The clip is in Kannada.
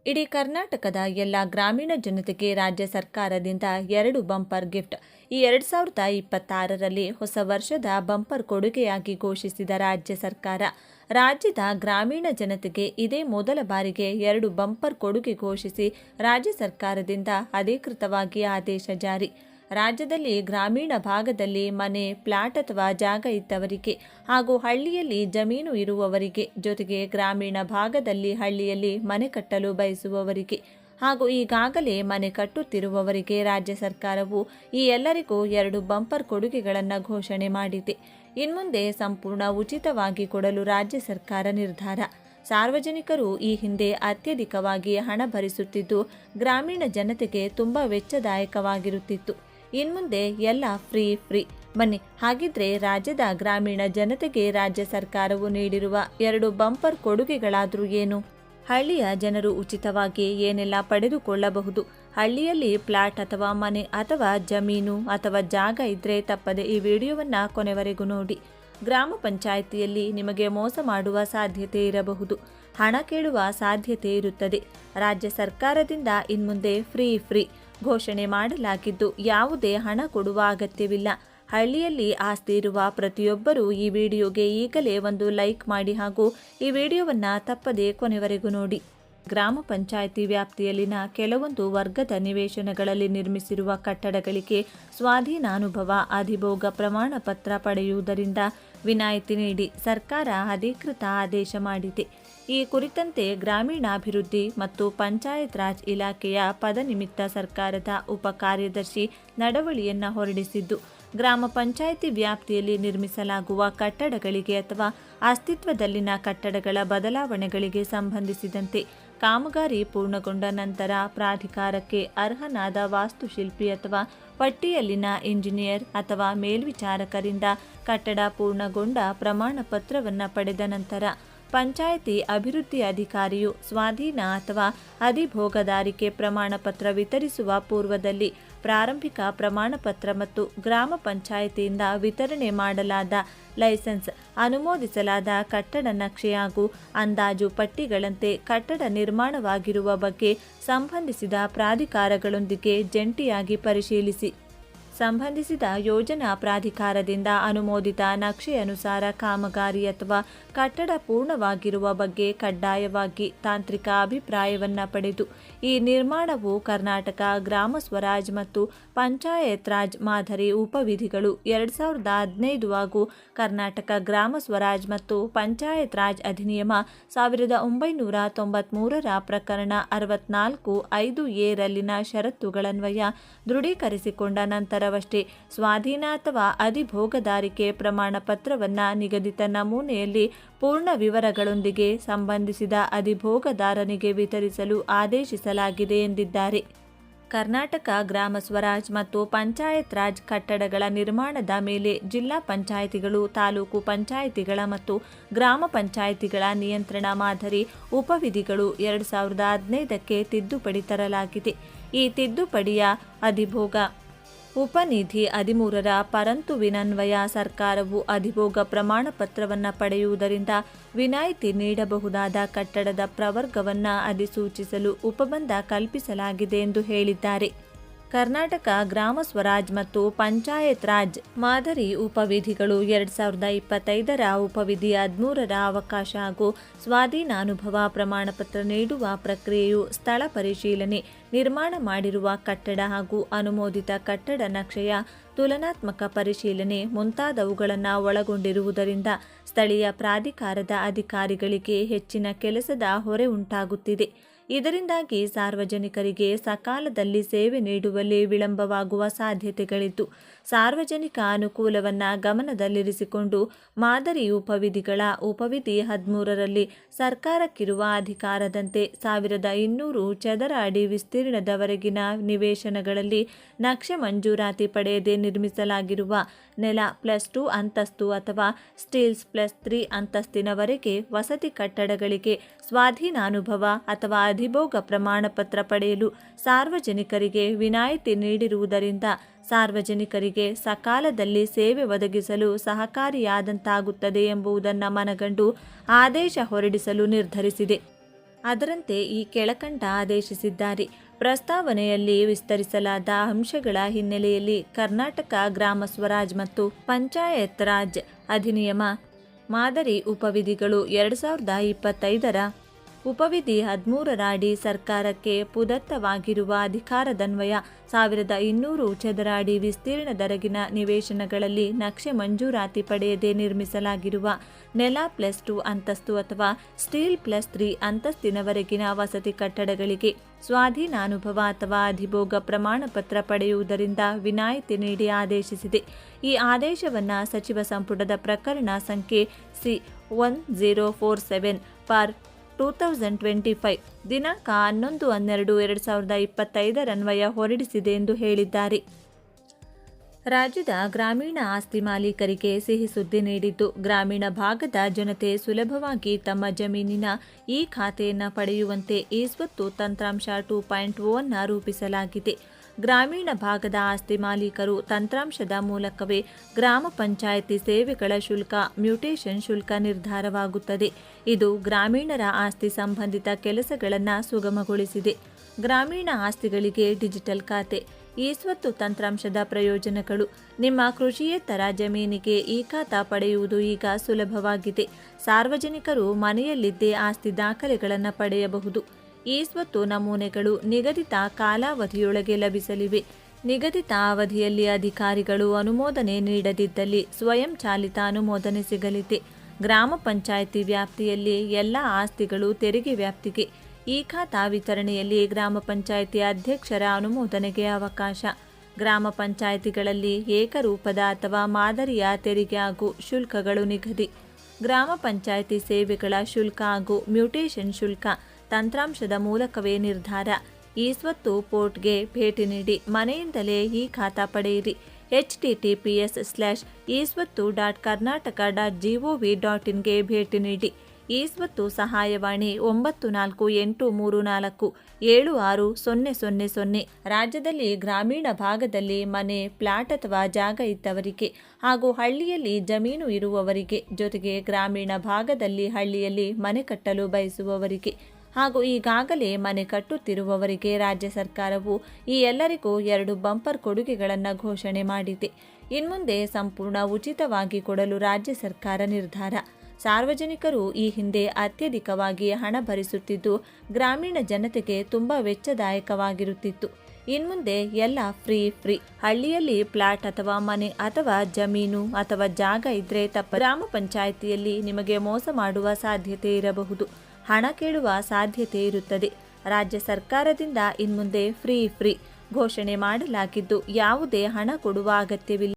ಇಡೀ ಕರ್ನಾಟಕದ ಎಲ್ಲ ಗ್ರಾಮೀಣ ಜನತೆಗೆ ರಾಜ್ಯ ಸರ್ಕಾರದಿಂದ 2 ಬಂಪರ್ ಗಿಫ್ಟ್. ಈ 2026ರಲ್ಲಿ ಹೊಸ ವರ್ಷದ ಬಂಪರ್ ಕೊಡುಗೆಯಾಗಿ ಘೋಷಿಸಿದ ರಾಜ್ಯ ಸರ್ಕಾರ. ರಾಜ್ಯದ ಗ್ರಾಮೀಣ ಜನತೆಗೆ ಇದೇ ಮೊದಲ ಬಾರಿಗೆ 2 ಬಂಪರ್ ಕೊಡುಗೆ ಘೋಷಿಸಿ ರಾಜ್ಯ ಸರ್ಕಾರದಿಂದ ಅಧಿಕೃತವಾಗಿ ಆದೇಶ ಜಾರಿ. ರಾಜ್ಯದಲ್ಲಿ ಗ್ರಾಮೀಣ ಭಾಗದಲ್ಲಿ ಮನೆ, ಫ್ಲಾಟ್ ಅಥವಾ ಜಾಗ ಇದ್ದವರಿಗೆ ಹಾಗೂ ಹಳ್ಳಿಯಲ್ಲಿ ಜಮೀನು ಇರುವವರಿಗೆ, ಜೊತೆಗೆ ಗ್ರಾಮೀಣ ಭಾಗದಲ್ಲಿ ಹಳ್ಳಿಯಲ್ಲಿ ಮನೆ ಕಟ್ಟಲು ಬಯಸುವವರಿಗೆ ಹಾಗೂ ಈಗಾಗಲೇ ಮನೆ ಕಟ್ಟುತ್ತಿರುವವರಿಗೆ ರಾಜ್ಯ ಸರ್ಕಾರವು ಈ ಎಲ್ಲರಿಗೂ 2 ಬಂಪರ್ ಕೊಡುಗೆಗಳನ್ನು ಘೋಷಣೆ ಮಾಡಿದೆ. ಇನ್ಮುಂದೆ ಸಂಪೂರ್ಣ ಉಚಿತವಾಗಿ ಕೊಡಲು ರಾಜ್ಯ ಸರ್ಕಾರ ನಿರ್ಧಾರ. ಸಾರ್ವಜನಿಕರು ಈ ಹಿಂದೆ ಅತ್ಯಧಿಕವಾಗಿ ಹಣ ಭರಿಸುತ್ತಿದ್ದು ಗ್ರಾಮೀಣ ಜನತೆಗೆ ತುಂಬ ವೆಚ್ಚದಾಯಕವಾಗಿರುತ್ತಿತ್ತು. ಇನ್ಮುಂದೆ ಎಲ್ಲ ಫ್ರೀ. ಬನ್ನಿ, ಹಾಗಿದ್ರೆ ರಾಜ್ಯದ ಗ್ರಾಮೀಣ ಜನತೆಗೆ ರಾಜ್ಯ ಸರ್ಕಾರವು ನೀಡಿರುವ 2 ಬಂಪರ್ ಕೊಡುಗೆಗಳಾದರೂ ಏನು? ಹಳ್ಳಿಯ ಜನರು ಉಚಿತವಾಗಿ ಏನೆಲ್ಲ ಪಡೆದುಕೊಳ್ಳಬಹುದು? ಹಳ್ಳಿಯಲ್ಲಿ ಫ್ಲಾಟ್ ಅಥವಾ ಮನೆ ಅಥವಾ ಜಮೀನು ಅಥವಾ ಜಾಗ ಇದ್ರೆ ತಪ್ಪದೆ ಈ ವಿಡಿಯೋವನ್ನು ಕೊನೆವರೆಗೂ ನೋಡಿ. ಗ್ರಾಮ ಪಂಚಾಯಿತಿಯಲ್ಲಿ ನಿಮಗೆ ಮೋಸ ಮಾಡುವ ಸಾಧ್ಯತೆ ಇರಬಹುದು, ಹಣ ಕೇಳುವ ಸಾಧ್ಯತೆ ಇರುತ್ತದೆ. ರಾಜ್ಯ ಸರ್ಕಾರದಿಂದ ಇನ್ಮುಂದೆ ಫ್ರೀ ಘೋಷಣೆ ಮಾಡಲಾಗಿದ್ದು ಯಾವುದೇ ಹಣ ಕೊಡುವ ಅಗತ್ಯವಿಲ್ಲ. ಹಳ್ಳಿಯಲ್ಲಿ ಆಸ್ತಿ ಇರುವ ಪ್ರತಿಯೊಬ್ಬರೂ ಈ ವಿಡಿಯೋಗೆ ಈಗಲೇ ಒಂದು ಲೈಕ್ ಮಾಡಿ ಹಾಗೂ ಈ ವಿಡಿಯೋವನ್ನು ತಪ್ಪದೆ ಕೊನೆವರೆಗೂ ನೋಡಿ. ಗ್ರಾಮ ಪಂಚಾಯಿತಿ ವ್ಯಾಪ್ತಿಯಲ್ಲಿನ ಕೆಲವೊಂದು ವರ್ಗದ ನಿವೇಶನಗಳಲ್ಲಿ ನಿರ್ಮಿಸಿರುವ ಕಟ್ಟಡಗಳಿಗೆ ಸ್ವಾಧೀನಾನುಭವ ಅಧಿಭೋಗ ಪ್ರಮಾಣ ಪತ್ರ ಪಡೆಯುವುದರಿಂದ ವಿನಾಯಿತಿ ನೀಡಿ ಸರ್ಕಾರ ಅಧಿಕೃತ ಆದೇಶ ಮಾಡಿದೆ. ಈ ಕುರಿತಂತೆ ಗ್ರಾಮೀಣಾಭಿವೃದ್ಧಿ ಮತ್ತು ಪಂಚಾಯತ್ ರಾಜ್ ಇಲಾಖೆಯ ಪದನಿಮಿತ್ತ ಸರ್ಕಾರದ ಉಪ ಕಾರ್ಯದರ್ಶಿ ನಡವಳಿಯನ್ನು ಹೊರಡಿಸಿದ್ದು, ಗ್ರಾಮ ಪಂಚಾಯಿತಿ ವ್ಯಾಪ್ತಿಯಲ್ಲಿ ನಿರ್ಮಿಸಲಾಗುವ ಕಟ್ಟಡಗಳಿಗೆ ಅಥವಾ ಅಸ್ತಿತ್ವದಲ್ಲಿನ ಕಟ್ಟಡಗಳ ಬದಲಾವಣೆಗಳಿಗೆ ಸಂಬಂಧಿಸಿದಂತೆ ಕಾಮಗಾರಿ ಪೂರ್ಣಗೊಂಡ ನಂತರ ಪ್ರಾಧಿಕಾರಕ್ಕೆ ಅರ್ಹನಾದ ವಾಸ್ತುಶಿಲ್ಪಿ ಅಥವಾ ಪಟ್ಟಿಯಲ್ಲಿನ ಇಂಜಿನಿಯರ್ ಅಥವಾ ಮೇಲ್ವಿಚಾರಕರಿಂದ ಕಟ್ಟಡ ಪೂರ್ಣಗೊಂಡ ಪ್ರಮಾಣ ಪತ್ರವನ್ನು ಪಡೆದ ನಂತರ ಪಂಚಾಯಿತಿ ಅಭಿವೃದ್ಧಿ ಅಧಿಕಾರಿಯು ಸ್ವಾಧೀನ ಅಥವಾ ಅಧಿಭೋಗದಾರಿಕೆ ಪ್ರಮಾಣ ಪತ್ರ ವಿತರಿಸುವ ಪೂರ್ವದಲ್ಲಿ ಪ್ರಾರಂಭಿಕ ಪ್ರಮಾಣ ಪತ್ರ ಮತ್ತು ಗ್ರಾಮ ಪಂಚಾಯಿತಿಯಿಂದ ವಿತರಣೆ ಮಾಡಲಾದ ಲೈಸೆನ್ಸ್, ಅನುಮೋದಿಸಲಾದ ಕಟ್ಟಡ ನಕ್ಷೆ ಹಾಗೂ ಅಂದಾಜು ಪಟ್ಟಿಗಳಂತೆ ಕಟ್ಟಡ ನಿರ್ಮಾಣವಾಗಿರುವ ಬಗ್ಗೆ ಸಂಬಂಧಿಸಿದ ಪ್ರಾಧಿಕಾರಗಳೊಂದಿಗೆ ಜಂಟಿಯಾಗಿ ಪರಿಶೀಲಿಸಿ ಸಂಬಂಧಿಸಿದ ಯೋಜನಾ ಪ್ರಾಧಿಕಾರದಿಂದ ಅನುಮೋದಿತ ನಕ್ಷೆಯನುಸಾರ ಕಾಮಗಾರಿ ಅಥವಾ ಕಟ್ಟಡ ಪೂರ್ಣವಾಗಿರುವ ಬಗ್ಗೆ ಕಡ್ಡಾಯವಾಗಿ ತಾಂತ್ರಿಕ ಅಭಿಪ್ರಾಯವನ್ನು ಪಡೆದು ಈ ನಿರ್ಮಾಣವು ಕರ್ನಾಟಕ ಗ್ರಾಮ ಸ್ವರಾಜ್ ಮತ್ತು ಪಂಚಾಯತ್ ರಾಜ್ ಮಾದರಿ ಉಪವಿಧಿಗಳು 2015 ಹಾಗೂ ಕರ್ನಾಟಕ ಗ್ರಾಮ ಸ್ವರಾಜ್ ಮತ್ತು ಪಂಚಾಯತ್ ರಾಜ್ ಅಧಿನಿಯಮ 1993ರ ಪ್ರಕರಣ 64(5)A ರಲ್ಲಿನ ಷರತ್ತುಗಳನ್ವಯ ದೃಢೀಕರಿಸಿಕೊಂಡ ನಂತರವಷ್ಟೇ ಸ್ವಾಧೀನ ಅಥವಾ ಅಧಿಭೋಗದಾರಿಕೆ ಪ್ರಮಾಣ ಪತ್ರವನ್ನು ನಿಗದಿತ ನಮೂನೆಯಲ್ಲಿ ಪೂರ್ಣ ವಿವರಗಳೊಂದಿಗೆ ಸಂಬಂಧಿಸಿದ ಅಧಿಭೋಗದಾರನಿಗೆ ವಿತರಿಸಲು ಆದೇಶಿಸಲಾಗಿದೆ ಎಂದಿದ್ದಾರೆ. ಕರ್ನಾಟಕ ಗ್ರಾಮ ಸ್ವರಾಜ್ ಮತ್ತು ಪಂಚಾಯತ್ ರಾಜ್ ಕಟ್ಟಡಗಳ ನಿರ್ಮಾಣದ ಮೇಲೆ ಜಿಲ್ಲಾ ಪಂಚಾಯಿತಿಗಳು, ತಾಲೂಕು ಪಂಚಾಯಿತಿಗಳ ಮತ್ತು ಗ್ರಾಮ ಪಂಚಾಯಿತಿಗಳ ನಿಯಂತ್ರಣ ಮಾದರಿ ಉಪವಿಧಿಗಳು 2015ಕ್ಕೆ ತಿದ್ದುಪಡಿ ತರಲಾಗಿದೆ. ಈ ತಿದ್ದುಪಡಿಯ ಅಧಿಭೋಗ ಉಪನಿಧಿ 13ರ ಪರಂತುವಿನನ್ವಯ ಸರ್ಕಾರವು ಅಧಿಭೋಗ ಪ್ರಮಾಣ ಪತ್ರವನ್ನು ಪಡೆಯುವುದರಿಂದ ವಿನಾಯಿತಿ ನೀಡಬಹುದಾದ ಕಟ್ಟಡದ ಪ್ರವರ್ಗವನ್ನು ಅಧಿಸೂಚಿಸಲು ಉಪಬಂಧ ಕಲ್ಪಿಸಲಾಗಿದೆ ಎಂದು ಹೇಳಿದ್ದಾರೆ. ಕರ್ನಾಟಕ ಗ್ರಾಮ ಸ್ವರಾಜ್ ಮತ್ತು ಪಂಚಾಯತ್ ರಾಜ್ ಮಾದರಿ ಉಪವಿಧಿಗಳು 2025ರ ಉಪವಿಧಿ 13ರ ಅವಕಾಶ ಹಾಗೂ ಸ್ವಾಧೀನಾನುಭವ ಪ್ರಮಾಣಪತ್ರ ನೀಡುವ ಪ್ರಕ್ರಿಯೆಯು ಸ್ಥಳ ಪರಿಶೀಲನೆ, ನಿರ್ಮಾಣ ಮಾಡಿರುವ ಕಟ್ಟಡ ಹಾಗೂ ಅನುಮೋದಿತ ಕಟ್ಟಡ ನಕ್ಷೆಯ ತುಲನಾತ್ಮಕ ಪರಿಶೀಲನೆ ಮುಂತಾದವುಗಳನ್ನು ಒಳಗೊಂಡಿರುವುದರಿಂದ ಸ್ಥಳೀಯ ಪ್ರಾಧಿಕಾರದ ಅಧಿಕಾರಿಗಳಿಗೆ ಹೆಚ್ಚಿನ ಕೆಲಸದ ಹೊರೆ ಉಂಟಾಗುತ್ತಿದೆ. ಇದರಿಂದಾಗಿ ಸಾರ್ವಜನಿಕರಿಗೆ ಸಕಾಲದಲ್ಲಿ ಸೇವೆ ನೀಡುವಲ್ಲಿ ವಿಳಂಬವಾಗುವ ಸಾಧ್ಯತೆಗಳಿದ್ದು, ಸಾರ್ವಜನಿಕ ಅನುಕೂಲವನ್ನು ಗಮನದಲ್ಲಿರಿಸಿಕೊಂಡು ಮಾದರಿ ಉಪವಿಧಿಗಳ ಉಪವಿಧಿ 13ರಲ್ಲಿ ಸರ್ಕಾರಕ್ಕಿರುವ ಅಧಿಕಾರದಂತೆ 1200 ಚದರ ಅಡಿ ವಿಸ್ತೀರ್ಣದವರೆಗಿನ ನಿವೇಶನಗಳಲ್ಲಿ ನಕ್ಷೆ ಮಂಜೂರಾತಿ ಪಡೆಯದೆ ನಿರ್ಮಿಸಲಾಗಿರುವ ನೆಲ +2 ಅಂತಸ್ತು ಅಥವಾ ಸ್ಟೀಲ್ಸ್ +3 ಅಂತಸ್ತಿನವರೆಗೆ ವಸತಿ ಕಟ್ಟಡಗಳಿಗೆ ಸ್ವಾಧೀನಾನುಭವ ಅಥವಾ ಅಧಿಭೋಗ ಪ್ರಮಾಣ ಪತ್ರ ಪಡೆಯಲು ಸಾರ್ವಜನಿಕರಿಗೆ ವಿನಾಯಿತಿ ನೀಡಿರುವುದರಿಂದ ಸಾರ್ವಜನಿಕರಿಗೆ ಸಕಾಲದಲ್ಲಿ ಸೇವೆ ಒದಗಿಸಲು ಸಹಕಾರಿಯಾದಂತಾಗುತ್ತದೆ ಎಂಬುದನ್ನು ಮನಗಂಡು ಆದೇಶ ಹೊರಡಿಸಲು ನಿರ್ಧರಿಸಿದೆ. ಅದರಂತೆ ಈ ಕೆಳಕಂಡ ಆದೇಶಿಸಿದ್ದಾರೆ. ಪ್ರಸ್ತಾವನೆಯಲ್ಲಿ ವಿಸ್ತರಿಸಲಾದ ಅಂಶಗಳ ಹಿನ್ನೆಲೆಯಲ್ಲಿ ಕರ್ನಾಟಕ ಗ್ರಾಮ ಸ್ವರಾಜ್ ಮತ್ತು ಪಂಚಾಯತ್ ರಾಜ್ ಅಧಿನಿಯಮ ಮಾದರಿ ಉಪವಿಧಿಗಳು 2025ರ ಉಪವಿಧಿ 13ರ ಅಡಿ ಸರ್ಕಾರಕ್ಕೆ ಪ್ರದತ್ತವಾಗಿರುವ ಅಧಿಕಾರದನ್ವಯ 1200 ಚದರ ಅಡಿ ವಿಸ್ತೀರ್ಣದವರೆಗಿನ ನಿವೇಶನಗಳಲ್ಲಿ ನಕ್ಷೆ ಮಂಜೂರಾತಿ ಪಡೆಯದೆ ನಿರ್ಮಿಸಲಾಗಿರುವ ನೆಲ +2 ಅಂತಸ್ತು ಅಥವಾ ಸ್ಟೀಲ್ +3 ಅಂತಸ್ತಿನವರೆಗಿನ ವಸತಿ ಕಟ್ಟಡಗಳಿಗೆ ಸ್ವಾಧೀನಾನುಭವ ಅಥವಾ ಅಧಿಭೋಗ ಪ್ರಮಾಣಪತ್ರ ಪಡೆಯುವುದರಿಂದ ವಿನಾಯಿತಿ ನೀಡಿ ಆದೇಶಿಸಿದೆ. ಈ ಆದೇಶವನ್ನು ಸಚಿವ ಸಂಪುಟದ ಪ್ರಕರಣ ಸಂಖ್ಯೆ C1047/2025 ದಿನಾಂಕ 11/12/2025 ಹೊರಡಿಸಿದೆ ಎಂದು ಹೇಳಿದ್ದಾರೆ. ರಾಜ್ಯದ ಗ್ರಾಮೀಣ ಆಸ್ತಿ ಮಾಲೀಕರಿಗೆ ಸಿಹಿ ಸುದ್ದಿ ನೀಡಿದ್ದು, ಗ್ರಾಮೀಣ ಭಾಗದ ಜನತೆ ಸುಲಭವಾಗಿ ತಮ್ಮ ಜಮೀನಿನ ಈ ಖಾತೆಯನ್ನು ಪಡೆಯುವಂತೆ ಈ ಸ್ವತ್ತು ತಂತ್ರಾಂಶ 2.0 ಅನ್ನು ರೂಪಿಸಲಾಗಿದೆ. ಗ್ರಾಮೀಣ ಭಾಗದ ಆಸ್ತಿ ಮಾಲೀಕರು ತಂತ್ರಾಂಶದ ಮೂಲಕವೇ ಗ್ರಾಮ ಪಂಚಾಯಿತಿ ಸೇವೆಗಳ ಶುಲ್ಕ ಮ್ಯೂಟೇಷನ್ ಶುಲ್ಕ ನಿರ್ಧಾರವಾಗುತ್ತದೆ. ಇದು ಗ್ರಾಮೀಣರ ಆಸ್ತಿ ಸಂಬಂಧಿತ ಕೆಲಸಗಳನ್ನು ಸುಗಮಗೊಳಿಸಿದೆ. ಗ್ರಾಮೀಣ ಆಸ್ತಿಗಳಿಗೆ ಡಿಜಿಟಲ್ ಖಾತೆ. ಈ ಸ್ವತ್ತು ತಂತ್ರಾಂಶದ ಪ್ರಯೋಜನಗಳು: ನಿಮ್ಮ ಕೃಷಿಯೇತರ ಜಮೀನಿಗೆ ಈ ಖಾತಾ ಪಡೆಯುವುದು ಈಗ ಸುಲಭವಾಗಿದೆ. ಸಾರ್ವಜನಿಕರು ಮನೆಯಲ್ಲಿದ್ದೇ ಆಸ್ತಿ ದಾಖಲೆಗಳನ್ನು ಪಡೆಯಬಹುದು. ಈ ಸ್ವತ್ತು ನಮೂನೆಗಳು ನಿಗದಿತ ಕಾಲಾವಧಿಯೊಳಗೆ ಲಭಿಸಲಿವೆ. ನಿಗದಿತ ಅವಧಿಯಲ್ಲಿ ಅಧಿಕಾರಿಗಳು ಅನುಮೋದನೆ ನೀಡದಿದ್ದಲ್ಲಿ ಸ್ವಯಂಚಾಲಿತ ಅನುಮೋದನೆ ಸಿಗಲಿದೆ. ಗ್ರಾಮ ಪಂಚಾಯಿತಿ ವ್ಯಾಪ್ತಿಯಲ್ಲಿ ಎಲ್ಲ ಆಸ್ತಿಗಳು ತೆರಿಗೆ ವ್ಯಾಪ್ತಿಗೆ. ಈ ಖಾತಾ ವಿತರಣೆಯಲ್ಲಿ ಗ್ರಾಮ ಪಂಚಾಯಿತಿ ಅಧ್ಯಕ್ಷರ ಅನುಮೋದನೆಗೆ ಅವಕಾಶ. ಗ್ರಾಮ ಪಂಚಾಯಿತಿಗಳಲ್ಲಿ ಏಕರೂಪದ ಅಥವಾ ಮಾದರಿಯ ತೆರಿಗೆ ಹಾಗೂ ಶುಲ್ಕಗಳು ನಿಗದಿ. ಗ್ರಾಮ ಪಂಚಾಯಿತಿ ಸೇವೆಗಳ ಶುಲ್ಕ ಹಾಗೂ ಮ್ಯೂಟೇಷನ್ ಶುಲ್ಕ ತಂತ್ರಾಂಶದ ಮೂಲಕವೇ ನಿರ್ಧಾರ. ಈ ಸ್ವತ್ತು ಪೋರ್ಟ್ಗೆ ಭೇಟಿ ನೀಡಿ ಮನೆಯಿಂದಲೇ ಈ ಖಾತಾ ಪಡೆಯಿರಿ. https://eswattu.karnataka.gov.in ಗೆ ಭೇಟಿ ನೀಡಿ. ಈ ಸ್ವತ್ತು ಸಹಾಯವಾಣಿ 9483347600. ರಾಜ್ಯದಲ್ಲಿ ಗ್ರಾಮೀಣ ಭಾಗದಲ್ಲಿ ಮನೆ, ಪ್ಲಾಟ್ ಅಥವಾ ಜಾಗ ಇದ್ದವರಿಗೆ ಹಾಗೂ ಹಳ್ಳಿಯಲ್ಲಿ ಜಮೀನು ಇರುವವರಿಗೆ, ಜೊತೆಗೆ ಗ್ರಾಮೀಣ ಭಾಗದಲ್ಲಿ ಹಳ್ಳಿಯಲ್ಲಿ ಮನೆ ಕಟ್ಟಲು ಬಯಸುವವರಿಗೆ ಹಾಗೂ ಈಗಾಗಲೇ ಮನೆ ಕಟ್ಟುತ್ತಿರುವವರಿಗೆ ರಾಜ್ಯ ಸರ್ಕಾರವು ಈ ಎಲ್ಲರಿಗೂ 2 ಬಂಪರ್ ಕೊಡುಗೆಗಳನ್ನು ಘೋಷಣೆ ಮಾಡಿದೆ. ಇನ್ಮುಂದೆ ಸಂಪೂರ್ಣ ಉಚಿತವಾಗಿ ಕೊಡಲು ರಾಜ್ಯ ಸರ್ಕಾರ ನಿರ್ಧಾರ. ಸಾರ್ವಜನಿಕರು ಈ ಹಿಂದೆ ಅತ್ಯಧಿಕವಾಗಿ ಹಣ ಭರಿಸುತ್ತಿದ್ದು ಗ್ರಾಮೀಣ ಜನತೆಗೆ ತುಂಬ ವೆಚ್ಚದಾಯಕವಾಗಿರುತ್ತಿತ್ತು. ಇನ್ಮುಂದೆ ಎಲ್ಲ ಫ್ರೀ. ಹಳ್ಳಿಯಲ್ಲಿ ಪ್ಲಾಟ್ ಅಥವಾ ಮನೆ ಅಥವಾ ಜಮೀನು ಅಥವಾ ಜಾಗ ಇದ್ರೆ ತಪ್ಪ. ಗ್ರಾಮ ಪಂಚಾಯಿತಿಯಲ್ಲಿ ನಿಮಗೆ ಮೋಸ ಮಾಡುವ ಸಾಧ್ಯತೆ ಇರಬಹುದು. ಹಣ ಕೇಳುವ ಸಾಧ್ಯತೆ ಇರುತ್ತದೆ. ರಾಜ್ಯ ಸರ್ಕಾರದಿಂದ ಇನ್ಮುಂದೆ ಫ್ರೀ ಘೋಷಣೆ ಮಾಡಲಾಗಿದ್ದು ಯಾವುದೇ ಹಣ ಕೊಡುವ ಅಗತ್ಯವಿಲ್ಲ.